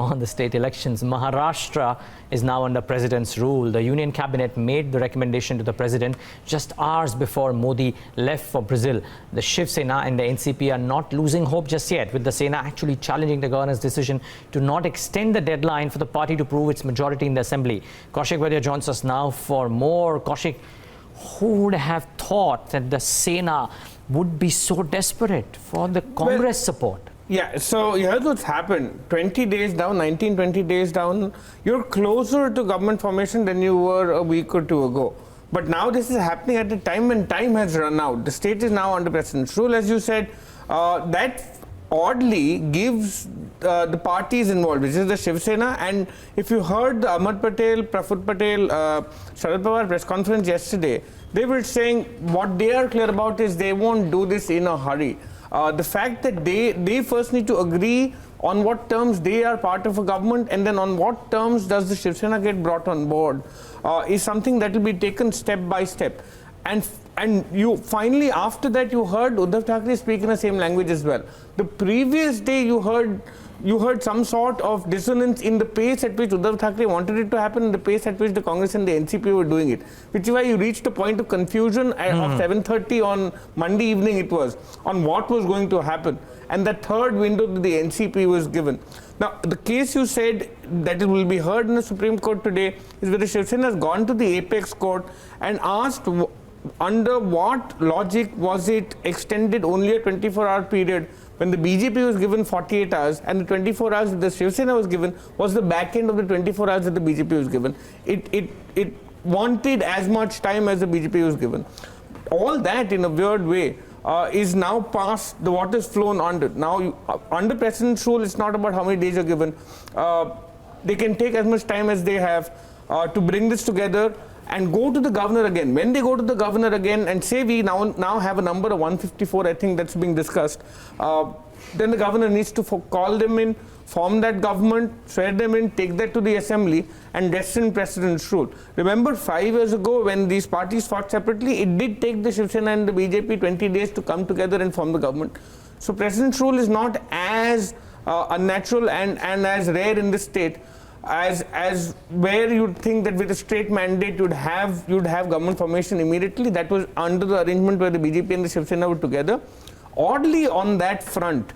on the state elections. Maharashtra is now under president's rule. The union cabinet made the recommendation to the president just hours before Modi left for Brazil. The Shiv Sena and the NCP are not losing hope just yet, with the Sena actually challenging the governor's decision to not extend the deadline for the party to prove its majority in the assembly. Kaushik Vaidya joins us now for more. Kaushik, who would have thought that the Sena would be so desperate for the Congress support? Yeah, so here's what's happened. 20 days down, 20 days down, you're closer to government formation than you were a week or two ago. But now this is happening at a time when time has run out. The state is now under president's rule, as you said. That oddly gives the parties involved, which is the Shiv Sena, and if you heard the Ahmed Patel, Praful Patel, Sharad Pawar press conference yesterday, they were saying what they are clear about is they won't do this in a hurry. The fact that they first need to agree on what terms they are part of a government and then on what terms does the Shiv Sena get brought on board is something that will be taken step by step. And you finally, after that, you heard Uddhav Thackeray speak in the same language as well. The previous day, you heard some sort of dissonance in the pace at which Uddhav Thackeray wanted it to happen and the pace at which the Congress and the NCP were doing it, which is why you reached a point of confusion of 7:30 on Monday evening it was, on what was going to happen. And the third window that the NCP was given. Now, the case you said that it will be heard in the Supreme Court today is where the Shiv Sena has gone to the apex court and asked under what logic was it extended only a 24-hour period when the BJP was given 48 hours and the 24 hours that the Shiv Sena was given was the back end of the 24 hours that the BJP was given. It wanted as much time as the BJP was given. All that in a weird way is now past, the water's flown under. Now, under president's rule, it's not about how many days are given. They can take as much time as they have to bring this together and go to the governor again. When they go to the governor again and say we now have a number of 154, I think that's being discussed, then the governor needs to call them in, form that government, swear them in, take that to the assembly and rest in president's rule. Remember 5 years ago when these parties fought separately, it did take the Shiv Sena and the BJP 20 days to come together and form the government. So president's rule is not as unnatural and as rare in this state as where you'd think that with a straight mandate you'd have government formation immediately. That was under the arrangement where the BJP and the Shiv Sena were together. Oddly, on that front,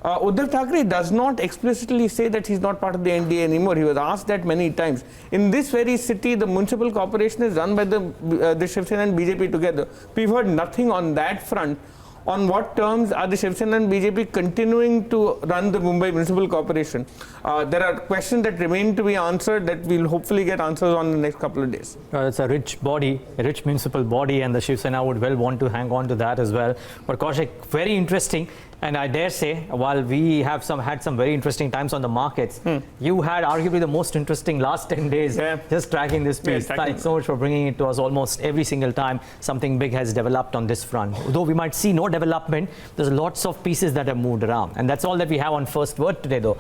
Uddhav Thackeray does not explicitly say that he's not part of the NDA anymore. He was asked that many times. In this very city, the municipal corporation is run by the Shiv Sena and BJP together. We've heard nothing on that front. On what terms are the Shiv Sena and BJP continuing to run the Mumbai Municipal Corporation? There are questions that remain to be answered that we'll hopefully get answers on in the next couple of days. It's a rich body, a rich municipal body, and the Shiv Sena would well want to hang on to that as well. But Kaushik, very interesting. And I dare say, while we have had some very interesting times on the markets, you had arguably the most interesting last 10 days just tracking this piece. Thanks so much for bringing it to us. Almost every single time something big has developed on this front. Though we might see no development, there's lots of pieces that have moved around. And that's all that we have on First Word today, though.